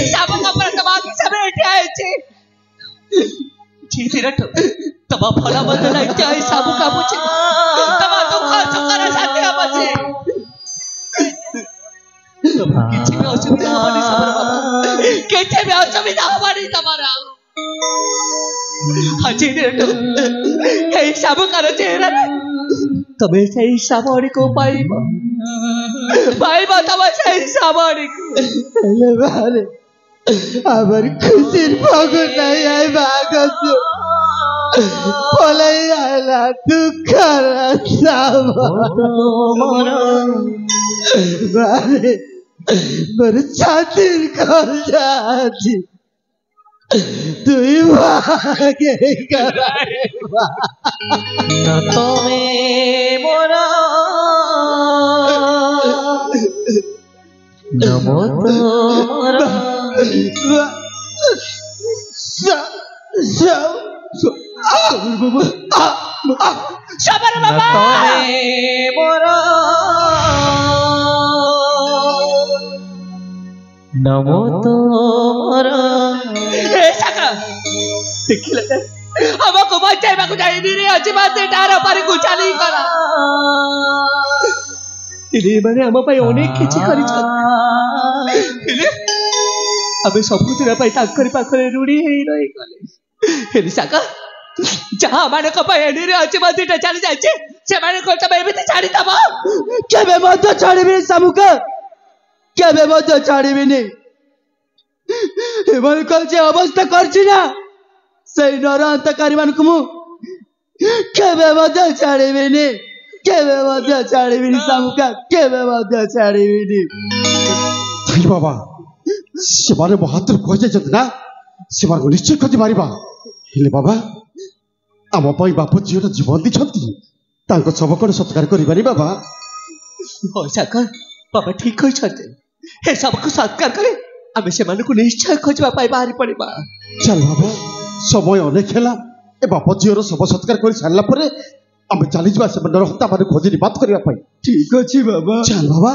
Speaker 7: સાબુ કપડા તમાક સબે એઠે છે જીતી રઠ તમા ફળા બદલાઈ જાય સાબુ કાબુ છે તમા દુઃખ સુખર સાથે આવા છે କିଛି ବି ଅସୁବିଧା ହବନି ସବର ବାବା କିଛି ବି ଅସୁବିଧା ହବନି ତମର ଆଜି ଏଇ ସାବୁ କାର ଚେହେରା ତମେ ସେଇ ସାବଣୀକୁ ପାଇବ ତମେ ସେଇ ସାବଣୀକୁ
Speaker 4: ହେଲେ ବାହାରେ আমার খুশির পাগল নাই আই বাগস পলাই আলা দুঃখর বারে মোর ছাতির কলজাছি তুই ভাগে করাইবা
Speaker 7: না তুমি মোরা নমো তোমরা সবার বাবা তুমি মোরা নমো তোমরা এ সাকা দেখিলে আমাকে বাঁচাইବାକୁ ଯାଇନି ଆଜି ବାଦେ ଡାର ପାରିକୁ ଚାଲିଗଲା ମାନେ ଆମ ପାଇଁ ଅନେକ କିଛି କରିଛନ୍ତି ଆମେ ସବୁଦିନ ପାଇଁ ତାଙ୍କରି ପାଖରେ ଋଣୀ ହେଇ ରହିଗଲେ ହେଲେ ସାକା ଯାହା ମାନଙ୍କ ପାଇଁ ଏଣିରେ ଅଛି ମନ୍ଦିରଟା ଚାଲି ଯାଇଛି ସେମାନଙ୍କୁ ତମେ ଏମିତି ଛାଡ଼ିଦବ
Speaker 4: କେବେ ମଧ୍ୟ ଛାଡ଼ିବିନି ସାମୁକା କେବେ ମଧ୍ୟ ଛାଡ଼ିବିନି ଏମାନଙ୍କର ଯେ ଅବସ୍ଥା କରିଛି ନା ସେଇ ନର ହନ୍ତାକାରୀ ମାନଙ୍କୁ ମୁଁ କେବେ ମଧ୍ୟ ଛାଡ଼ିବିନି କେବେ ମଧ୍ୟ ଛାଡ଼ିବିନି ସାମୁକା କେବେ ମଧ୍ୟ ଛାଡ଼ିବିନି
Speaker 5: ଭାଇ ବାବା ସେମାନେ ମୋ ହାତରୁ କହିଯାଇଛନ୍ତି ନା ସେମାନଙ୍କୁ ନିଶ୍ଚୟ ଖୋଜି ମାରିବା ହେଲେ ବାବା ଆମ ପାଇଁ ବାପ ଝିଅଟା ଜୀବନ ଦେଇଛନ୍ତି ତାଙ୍କ ଶବ କଣ ସତ୍କାର କରିବାନି ବାବା
Speaker 7: ହଉ ସାକା ବାବା ଠିକ କହିଛନ୍ତି ଏ ସବୁକୁ ସତ୍କାର କରି ଆମେ ସେମାନଙ୍କୁ ନିଶ୍ଚୟ ଖୋଜିବା ପାଇଁ ବାହାରି ପଡ଼ିବା
Speaker 5: ଚାଲ ବାବା ସମୟ ଅନେକ ହେଲା ଏ ବାପ ଝିଅର ଶବ ସତ୍କାର କରି ସାରିଲା ପରେ ଆମେ ଚାଲିଯିବା ସେମାନଙ୍କର ହତ୍ୟା ମାନେ ଖୋଜି ନିପାତ କରିବା ପାଇଁ।
Speaker 4: ଠିକ ଅଛି ବାବା।
Speaker 5: ଚାଲ ବାବା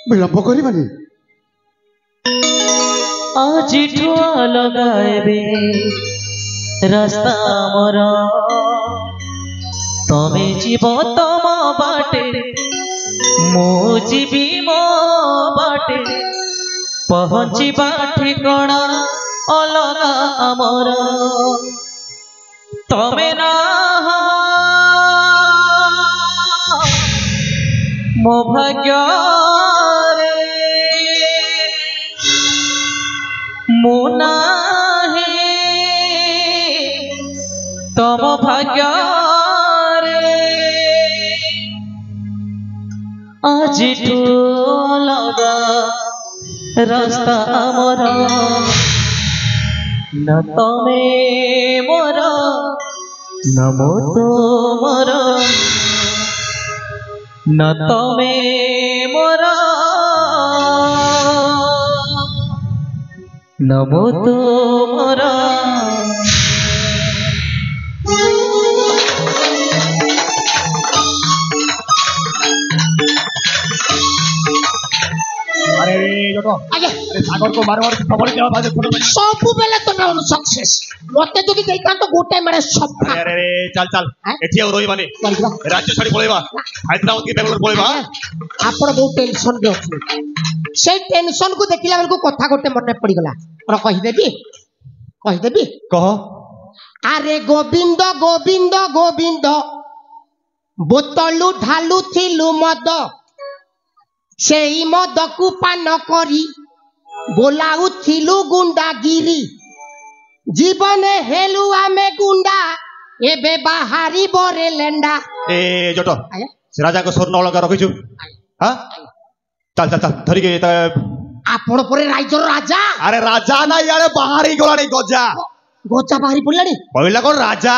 Speaker 5: ବିଳମ୍ବ କରିବାନି।
Speaker 7: ଆଜିଠୁ ଅଲଗା ଏବେ ରାସ୍ତା ଆମର, ତମେ ଯିବ ତମ ବାଟେ ମୁଁ ଯିବି ମୋ ବାଟେ, ପହଞ୍ଚିବା ଠିକଣା ଅଲଗା ଆମର। ତମେ ନା ମୋ ଭାଗ୍ୟରେ, ମୁଁ ନାହିଁ ତମ ଭାଗ୍ୟରେ। ଆଜିଠୁ ଅଲଗା ରାସ୍ତା ଆମର, ନା ତମେ ମୋର ନା ମୁଁ ତୁମର, ନା ତମେ ମୋର ନା ମୁଁ ତୁମର।
Speaker 3: अरे जोटो
Speaker 1: आगे
Speaker 3: अरे सागर को मारो और खबर क्या बात है फोटो में।
Speaker 1: सब बेले तो ना सक्सेस मते जदि देखा तो गोटे मारे सफा।
Speaker 3: अरे अरे चल चल एठी और रोई माने राज्य छाड़ी पळेबा हैदराबाद की बेंगलोर पळेबा।
Speaker 1: आपण बहुत टेंशन दे अछि से टेंशन को देखिला बेल को कथा गोटे मन पड़ी गला और कहि देबी
Speaker 3: कह।
Speaker 1: अरे गोविंद गोविंद गोविंद बोतलू ढालू थिलु मद सेई मद को पान करी बोलाउ थिलु गुंडागिरी जीवन हेलु आमे गुंडा एबे बाहारी बरे लेंडा।
Speaker 3: ए जोटो से राजा को स्वर्ण अलंकार रखिछु। हां चल चल चल धरी के
Speaker 1: आपण परे राइजर राजा।
Speaker 3: अरे राजा ना यारे बाहरी गलानी गजा
Speaker 1: गोचा बाहरी पड़लानी
Speaker 3: पहिला कोन राजा।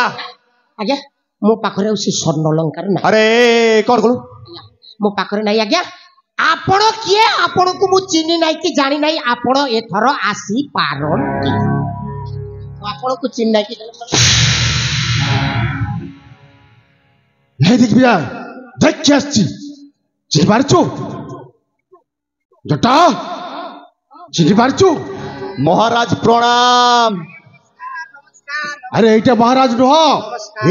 Speaker 1: आज्ञा मो पाखरे उसी स्वर्ण अलंकार ना।
Speaker 3: अरे कोन कोन
Speaker 1: मो पाखरे नाही आज्ञा। आपण किए आपण को मु चिनी नाही कि जानि नाही आपण एथर आसी पारंती आपण को चिनी नाही कि
Speaker 5: नहीं देख बिया देख के आछि चिनी पारछु जटा चिनी पारछु।
Speaker 3: महाराज प्रणाम।
Speaker 5: अरे एटा महाराज नुह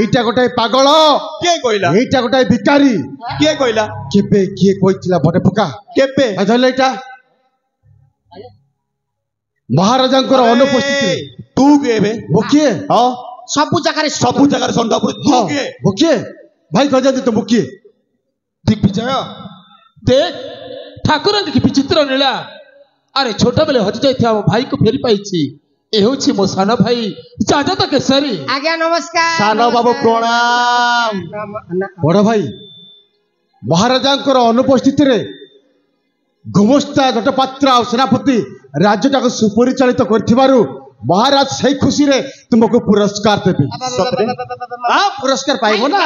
Speaker 5: एटा गोटे पागल
Speaker 3: के कोइला
Speaker 5: एटा गोटे भिकारी
Speaker 3: के कोइला
Speaker 5: केबे किए कोइतिला बटे पका
Speaker 3: केबे
Speaker 5: धले एटा महाराजांकर अनुपस्थिति
Speaker 3: तू केबे
Speaker 5: मुखिए।
Speaker 3: हां
Speaker 1: सब जगह
Speaker 3: संडापुर तू के
Speaker 5: मुखिए भाई कह जाते तो मुखिए
Speaker 7: दिग्विजय देख ठाकुर की विचित्र लीला। अरे छोटा बेले हजि जाइथिया भाई को फेरी पाइछि ए होछि मो सान भाई जाजत केसरी।
Speaker 1: आज्ञा नमस्कार
Speaker 3: सानो बाबू प्रणाम।
Speaker 5: बड़ भाई महाराजांकर अनुपस्थिति रे गुमस्ता जटपात्र और सेनापति राज्यटा को सुपरिचालित करथिबारु महाराज सही खुशी रे तुमको पुरस्कार देबे। हां पुरस्कार पाइबो ना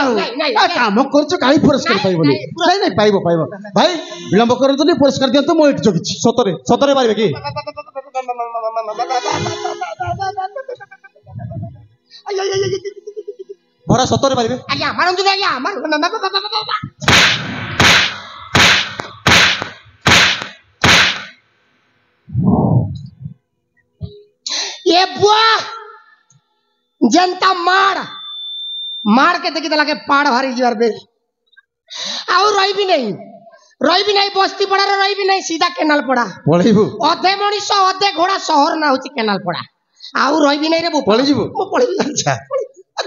Speaker 5: काम करछ काई पुरस्कार पाइबो नहीं नहीं पाइबो पाइबो भाई विलंब करतो नहीं पुरस्कार दियंतो मो एट जगिछि
Speaker 3: सतरे सतरे पारिबे की भरा सतरे पारिबे
Speaker 1: आज्ञा मारंतु आज्ञा मार ये बुआ जनता मार के देखी देला के पाड़ भारी जीवार बे आउ रही भी नहीं बस्ती पड़ा रही भी नहीं सीधा केनाल पड़ा
Speaker 5: पळेबो
Speaker 1: अधे मनीष अधे घोड़ा शहर ना होची केनाल पड़ा आउ रही भी नहीं रे बो
Speaker 5: पळेजिबो
Speaker 1: मो पळेबी
Speaker 5: अच्छा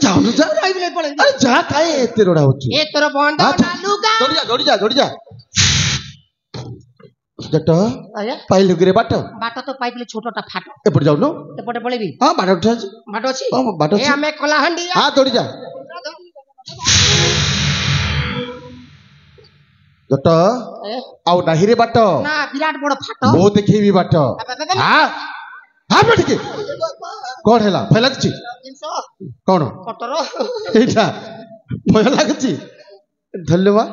Speaker 5: जाओ न जा
Speaker 1: रही भी नहीं पळे
Speaker 5: अरे जा काए एते रोडा होछु
Speaker 1: ए तोर बंद नालुगा
Speaker 5: दौड़ी जा जट
Speaker 1: आया
Speaker 5: पाइलु गिरे बाट
Speaker 1: तो पाइपले छोटोटा फाट
Speaker 5: एपट जाउ न
Speaker 1: एपटे पळेबी
Speaker 5: हां बाट उठा
Speaker 1: बाट अछि
Speaker 5: हां बाट
Speaker 1: ए हमें कलाहंडी
Speaker 5: हां दौड़ी जा जट आउ नाही रे बाट
Speaker 1: ना विराट बड़ फाट
Speaker 5: मो देखिबी बाट हां हां बेट के कोन हैला भय लागछि कोन
Speaker 1: कटर
Speaker 5: एटा भय लागछि धन्यवाद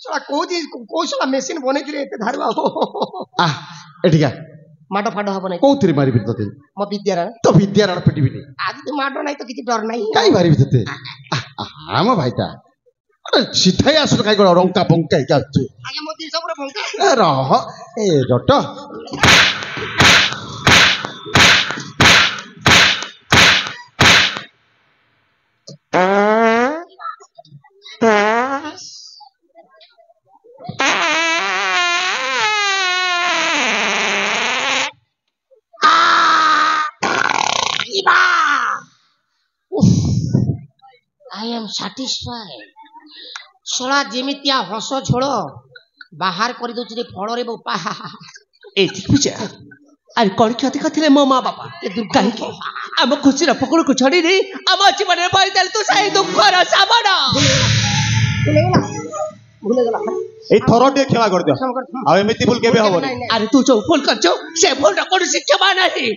Speaker 1: सला कोसला मेसिन बने दिले एते धारबा
Speaker 5: आ एटिका
Speaker 1: माडो फाडो हबो नै
Speaker 5: कोउतरी मारिबि तते
Speaker 1: म विद्यारण
Speaker 5: तो विद्यारण पिटिबि नै
Speaker 1: आज तो माडो नै तो किछि डर नै
Speaker 5: काई मारिबि तते हम भाईटा सीधा ही आस कहीं रंका पंका आगे
Speaker 1: ଆଜ୍ଞା ମୋ ଜିନିଷ ପୁରା ଭଙ୍କା
Speaker 5: रह ए जट
Speaker 1: I am satisfied. ଶଳା ଯେମିତିଆ ହସ ଝୋଳ ବାହାର କରିଦଉଛି ରେ ଫଳରେ ବୋପା
Speaker 7: ଏଠିକି ପୂଜା ଆରେ କଣ କ୍ଷତି କରିଥିଲେ ମୋ ମା ବାପା କାହିଁକି ଆମ ଖୁସିର ପକଡ଼କୁ ଛଡି ଦେଇ ଆମ ଜୀବନରେ ଭରିଦେଲେ ତୁ ସେଇ ଦୁଃଖର ସାବଣ
Speaker 1: ଭୁଲିଗଲା
Speaker 3: এই থরটিয়ে ক্ষমা করে দিও আর এমিতি ভুল কেবে হবনি
Speaker 7: ଆରେ ତୁ ଯୋଉ ଭୁଲ କରିଛୁ ସେ ଭୁଲର କୌଣସି କ୍ଷମା ନାହିଁ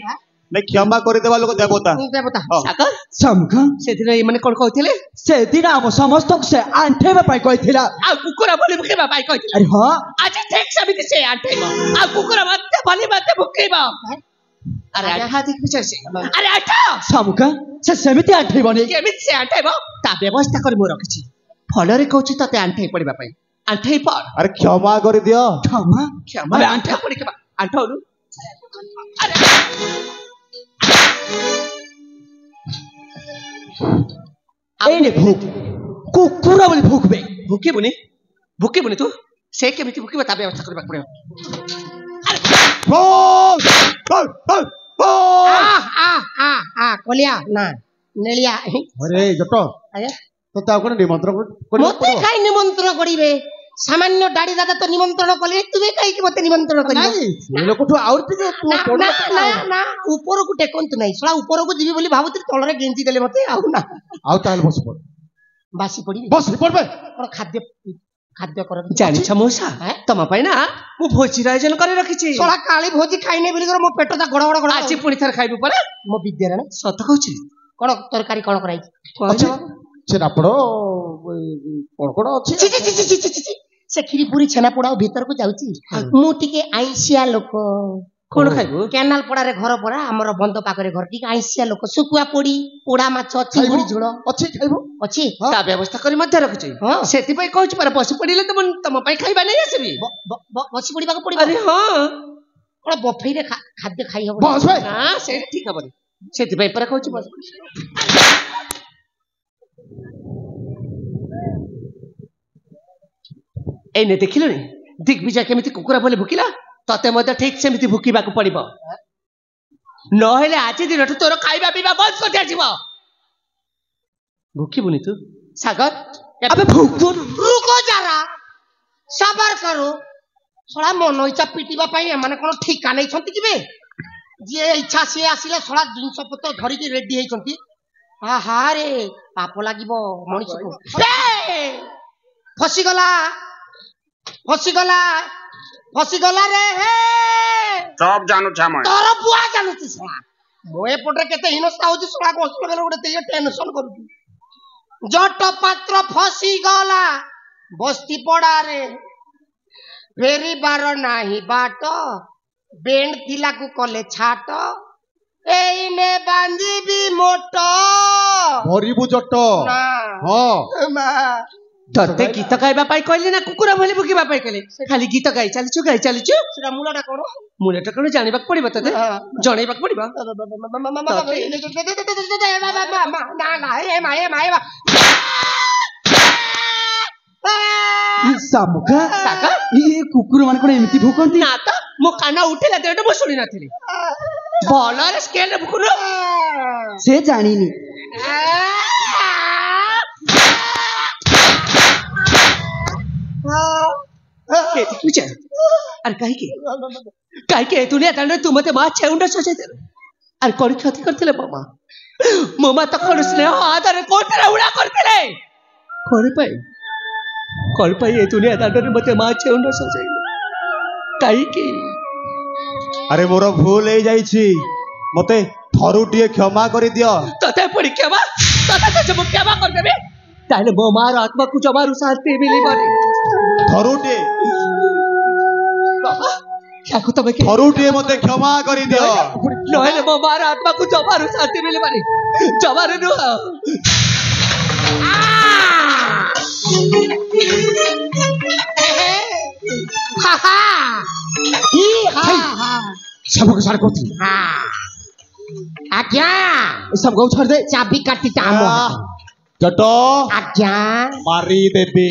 Speaker 3: ନାଇଁ କ୍ଷମା କରିଦେବା ଲୋକ ଦେବତା
Speaker 1: ଦେବତା
Speaker 7: ସାଗର
Speaker 4: ସାମୁକା
Speaker 7: ସେଦିନ ଏମାନେ କଣ କହୁଥିଲେ
Speaker 4: ସେଦିନ ଆମ ସମସ୍ତଙ୍କୁ ସେ ଆଣ୍ଠେଇବା ପାଇଁ କହିଥିଲା
Speaker 7: ଆଉ କୁକୁର ବୋଲି ଭୁକିବା ପାଇଁ କହିଥିଲେ
Speaker 4: ଆରେ ହଁ
Speaker 7: ଆଜି ଠିକ ସେମିତି ସେ ଆଣ୍ଠେଇବ ଆଉ କୁକୁର ମତେ ବୋଲି ମତେ ଭୁକେଇବ ଆରେ ଆଠା ଦେଖିବି ସେ ଆରେ ଆଠା
Speaker 4: ସାମୁକା ସେ ସେମିତି ଆଣ୍ଠେଇବନି
Speaker 7: କେମିତି ସେ ଆଣ୍ଠେଇବ ତା ବ୍ୟବସ୍ଥା କରି ମୁଁ ରଖିଛି ଫଳରେ କହୁଛି ତତେ ଆଣ୍ଠେଇ ପଡିବା ପାଇଁ ଆଣ୍ଠେଇ ପଡ
Speaker 3: ଆରେ କ୍ଷମା କରି ଦିଅ
Speaker 4: କ୍ଷମା
Speaker 7: କ୍ଷମା ଆଣ୍ଠା ପଡିବା ଆଣ୍ଠଉନୁ
Speaker 4: ଏଇନେ ଭୁକ କୁକୁର ବୋଲି ଭୁକବେ
Speaker 7: ଭୁକିବୁନି ଭୁକିବୁନି ତୁ ସେ କେମିତି ଭୁକିବ ତା ବ୍ୟବସ୍ଥା କରିବାକୁ ପଡିବ
Speaker 1: କଲିଆ ନା ନେଳିଆ
Speaker 5: अरे जट
Speaker 1: ଆଜ୍ଞା
Speaker 5: तो कौन निमंत्रण
Speaker 1: ମତେ କାଇଁ ନିମନ୍ତ୍ରଣ କରିବେ ସାମାନ୍ୟ ଦାଢି ଦାଦା ତ ନିମନ୍ତ୍ରଣ କଲେ ତୁମେ କାହିଁକି ମତେ ନିମନ୍ତ୍ରଣ କରିବ
Speaker 5: ଲୋକଠୁ ଆହୁରି ଟିକେ
Speaker 1: ନା ନା ନା ଉପରକୁ ଟେକନ୍ତୁ ନାହିଁ ଶଳା ଉପରକୁ ଯିବି ବୋଲି ଭାବୁଥିଲି ତଳରେ ଗେଞ୍ଜି ଦେଲେ ମତେ ଆଉ ନା
Speaker 5: ଆଉ ତାହେଲେ ବସି ପଡ
Speaker 1: ବାସି ପଡିବି
Speaker 5: ବସି ପଡବେ
Speaker 1: କଣ ଖାଦ୍ୟ ଖାଦ୍ୟ କର
Speaker 7: ଜାଣିଛ ମଉସା ତମ ପାଇଁ ନା ମୁଁ ଭୋଜିର ଆୟୋଜନ କରି ରଖିଛି
Speaker 1: ଶଳା କାଳି ଭୋଜି ଖାଇନେ ବୋଲି ମୋ ପେଟ ତା ଗଡ ଗଡ ଗଡ
Speaker 7: ଆଜି ପୁଣି ଥରେ ଖାଇବୁ ପରା
Speaker 1: ମୋ ବିଦ୍ୟାରାଣୀ
Speaker 7: ସତ କହୁଛି
Speaker 1: କଣ ତରକାରୀ କଣ କରାଇଛି
Speaker 7: କହିଲ
Speaker 5: ଛେନାପୋଡ କଣ ଅଛି
Speaker 1: ସେ କ୍ଷୀରି ପୁରୀ ଛେନାପୋଡ ଆଉ ଭିତରକୁ ଯାଉଛି ମୁଁ ଟିକେ ଆଇଁଷିଆ ଲୋକ
Speaker 7: କଣ ଖାଇବୁ
Speaker 1: କେନାଲ ପଡାରେ ଘର ପରା ଆମର ବନ୍ଧ ପାଖରେ ଘର ଟିକେ ଆଇଁଷିଆ ଲୋକ ଶୁଖୁଆ ପୋଡି ପୋଡା ମାଛ ଚିଙ୍ଗୁଡି ଝୋଳ
Speaker 5: ଅଛି ଖାଇବ
Speaker 1: ଅଛି
Speaker 7: ତା ବ୍ୟବସ୍ଥା କରି ମଧ୍ୟ ରଖିଛି
Speaker 1: ହଁ
Speaker 7: ସେଥିପାଇଁ କହୁଛି ପରା ବସି ପଡିଲେ ତମ ପାଇଁ ଖାଇବା ନେଇ ଆସିବି
Speaker 1: ବସି ପଡିବାକୁ ପଡିବ
Speaker 7: ଆରେ ହଁ
Speaker 1: କଣ ବଫେଇରେ ଖାଦ୍ୟ ଖାଇ ହବ
Speaker 5: ବସ ଭାଇ
Speaker 7: ନା ସେଇଟା ଠିକ ହବନି ସେଥିପାଇଁ ପରା କହୁଛି ବସି ଏଇନେ ଦେଖିଲୁଣି ଦିଗ୍ବିଜୟ କେମିତି କୁକୁର ବୋଲି ଭୁକିଲା ତତେ ମଧ୍ୟ ଠିକ ସେମିତି ଭୁକିବାକୁ ପଡିବ ନହେଲେ ଆଜି ଦିନଠୁ ତୋର ଖାଇବା ପିଇବା ବନ୍ଦ କରିଦିଆଯିବ ଭୁକିବୁନି ତୁ ସାଗର
Speaker 4: अबे भूख
Speaker 1: रुको जरा सबर करो ଶଳା ମନ ଇଚ୍ଛା ପିଟିବା ପାଇଁ ଏମାନେ କଣ ଠିକା ନେଇଛନ୍ତି କିବେ ଯିଏ ଇଚ୍ଛା ସିଏ ଆସିଲେ ଶଳା ଜିନିଷ ପତ୍ର ଧରିକି ରେଡି ହେଇଛନ୍ତି ଆହା ରେ ପାପ ଲାଗିବ ମଣିଷକୁ ଫସିଗଲା ଫସିଗଲା ଫସିଗଲା ରେ ହେ
Speaker 6: सब जानू छा मैं
Speaker 1: ତୋର ବୁଆ ଜାଣୁଛି ଶଳା ମୋ ଏପଟରେ କେତେ ହିନସ୍ତା ହଉଛି ଶଳାକୁ ହସିଗଲେ ଗୋଟେ ଟିକେ ଟେନସନ କରୁଛି ଜଟ ପାତ୍ର ଫସିଗଲା ବସ୍ତି ପଡାରେ ଫେରିବାର ନାହିଁ ବାଟ ବେଣ୍ଡ ଥିଲାକୁ କଲେ ଛାଟ ଏଇନେ ବାନ୍ଧିବି ମୋଟ
Speaker 5: ମରିବୁ ଜଟ
Speaker 1: ନା
Speaker 5: ହଁ
Speaker 1: ମା
Speaker 7: ତତେ ଗୀତ ଗାଇବା ପାଇଁ କହିଲି ନା କୁକୁର ଭଳି ଭୁକିବା ପାଇଁ କହିଲି ଖାଲି ଗୀତ ଗାଇ ଚାଲିଛୁ
Speaker 1: ସେଟା ମୂଳଟା କଣ
Speaker 7: ମୂଳଟା କଣ ଜାଣିବାକୁ ପଡିବ ତତେ ଜଣେଇବାକୁ ପଡିବ
Speaker 4: ସାମୁକା ଏ କୁକୁର ମାନେ କଣ ଏମିତି ଭୁକନ୍ତି
Speaker 7: ନା ତ ମୋ କାନ ଉଠିଲା ଦେହଟା ମୁଁ ଶୁଣି ନଥିଲି ଭଲରେ ସ୍କେଲରେ ଭୁକୁନ
Speaker 4: ସେ ଜାଣିନି
Speaker 7: ପୂଜା ଆରେ କାହିଁକି କାହିଁକି ଏ ଦୁନିଆ ଦାଣ୍ଡରେ ତୁ ମତେ ମା ଛେଉଣ୍ଡ ସଜାଇ ଦେଲୁ ଆରେ କଣ କ୍ଷତି କରିଥିଲେ ମୋ ମା ତ କଣ ସ୍ନେହ ଆଦରରେ କୋଟରେ ଉଡ଼ା କରିଥିଲେ କଣ ପାଇଁ ଏ ଦୁନିଆ ଦାଣ୍ଡରେ ମତେ ମା ଛେଉଣ୍ଡ ସଜାଇଲୁ କାହିଁକି
Speaker 3: ଆରେ ମୋର ଭୁଲ ହେଇଯାଇଛି ମତେ ଥରୁଟିଏ କ୍ଷମା କରିଦିଅ
Speaker 7: ତତେ ପୁଣି କ୍ଷମା ତତେ ମୁଁ କ୍ଷମା କରିଦେବି ତାହେଲେ ମୋ ମାର ଆତ୍ମାକୁ ଜମାରୁ ଶାନ୍ତି ମିଳିବନି
Speaker 3: ଥରୁଟିଏ
Speaker 7: ତାକୁ ତମେ
Speaker 3: ଥରୁଟିଏ ମତେ କ୍ଷମା କରିଦିଅ
Speaker 7: ନହେଲେ ମୋ ମାର ଆତ୍ମାକୁ ଜମାରୁ ଶାନ୍ତି ମିଳିବନି ଜମାରୁ ନୁହଁ
Speaker 5: सब को साड़ करती
Speaker 1: आज्ञा
Speaker 5: सब को छाड़ दे
Speaker 1: चाबी काटी टाम
Speaker 3: जटो
Speaker 1: आज्ञा
Speaker 3: मारी देबी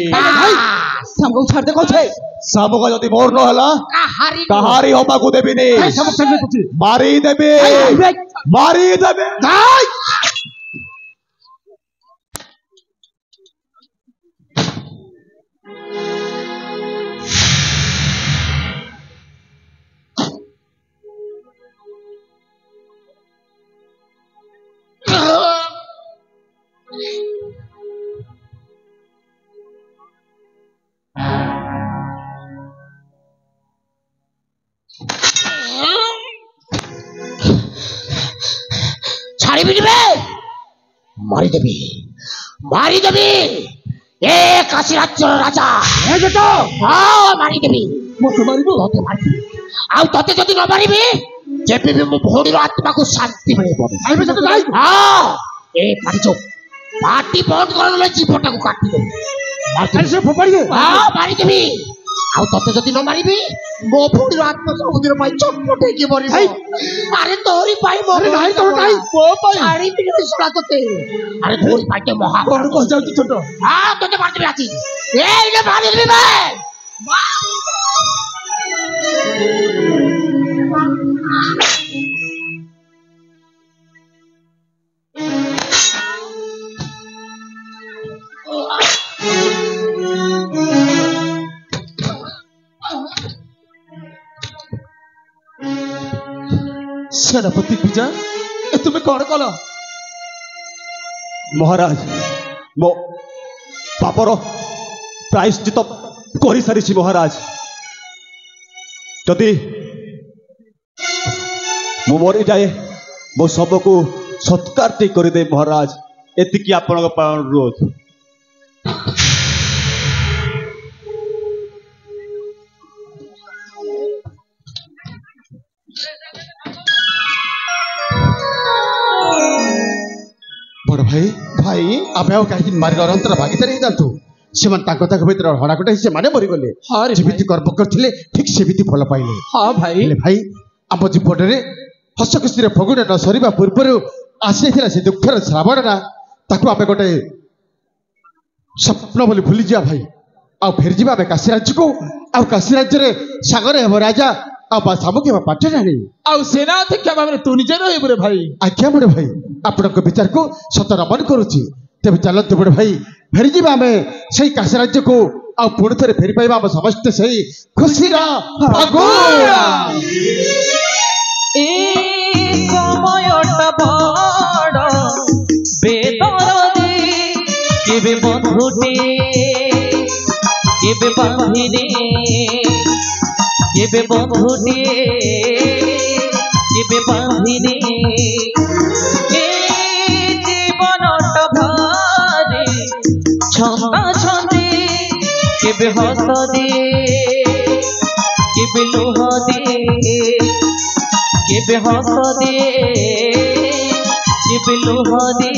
Speaker 5: सब को छाड़ दे को छे
Speaker 3: सब को जदी मोर न हला कहारी होबा को देबी नी
Speaker 5: सब छाड़ दे कुछ
Speaker 3: मारी देबी मारी देबी
Speaker 1: छाड़ी भी मारी देवी ए काशी राज्य राजा मारी देवी आते जदि न मारिबी जेबे भी मो भौणीर आत्मा को शांति मिलिबो पार्टी बंद कर जीवटा को काटी दे मारी देवी आते जदि न मारिबी मो भौणीर आत्मा सबुदिन चटपटे की मर अरे तोरी पाई मर छाड़ी भी सुना तोते अरे तोरी पाई महा
Speaker 5: कौन को जाऊ छोट
Speaker 1: तोते मार देबी आछि ए मारी देबी बे
Speaker 5: सेनापति विजय तुम्हें कौन कल
Speaker 3: महाराज मो पापर प्रायश्चित कर सारी महाराज जदि मु मरी जाए मो सब को सत्कार टे करदे महाराज एतिकी आपण अनुरोध
Speaker 5: बड़ भाई भाई आमे कहीं मारी अंतर भागीदार हो जातु से भर हड़ाकटा से माने मरीगले जमी कर्म करते ठीक सेमती भल पाइले
Speaker 7: हाँ भाई
Speaker 5: भाई आम जीवन में हस खुशी फगुण न सर पूर्व आसी से दुखर श्रावणटा ताकू आम गोटे स्वप्न बोली भूली जा भाई आ फेर जा काशी राज्य को आ काशी राज्य में सागर हम राजा सामुक पाठ जानी
Speaker 7: सेना अध्यक्ष भाव तू निजे रे भाई
Speaker 5: आज्ञा बड़े भाई आपण विचार को सत नमन करुच्ची तेज चलते बड़े भाई फेरी जा आम से काशी राज्य को आ पुणी थे फेरी पाइबा आम समस्ते से खुशी
Speaker 8: केबे बंधुटे केबे बांधिने ए जीवनटा भारी छंदा छंदी केबे हस दे केबे लुह दे केबे हस दे केबे लुह दे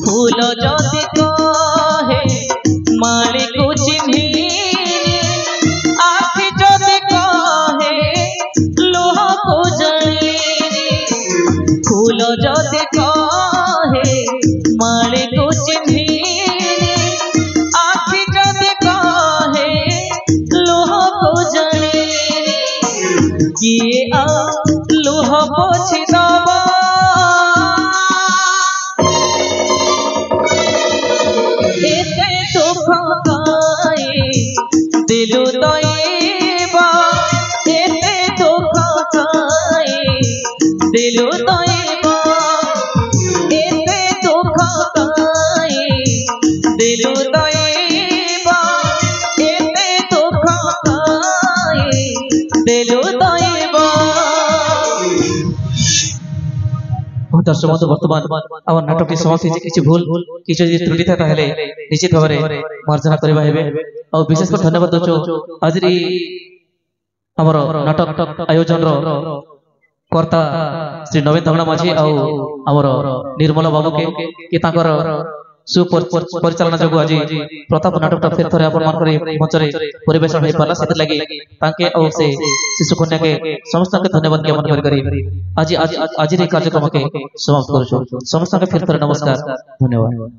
Speaker 8: फूल जदि कहे माली को चिन्ही जदि कहे माले को चिन्ही आखि जदि कहे लोह को जले किए आ लोह पोछि दबा एते दुख काए दिलु दइबा एते दुख काए दिलु दइबा दर्शक बंधु बर्तमान आम नाटक की समाप्ति किसी भूल किसी त्रुटि था ताहले निश्चित भाव में मार्जना करबा हेबे और विशेष कर धन्यवाद दचो आज आमर नाटक आयोजन रो कर्ता श्री नवीन धगड़ा माझी आमर निर्मल बाबू के ताकर सुपरिचालना जो आज प्रताप नाटक फिर थे आपण मंचरे परिवेशन हो पारा से लगी ताके और से शिशु कन्या के समस्त के धन्यवाद ज्ञापन करी आज आज कार्यक्रम के समाप्त करू समस्त के फिर थे नमस्कार धन्यवाद।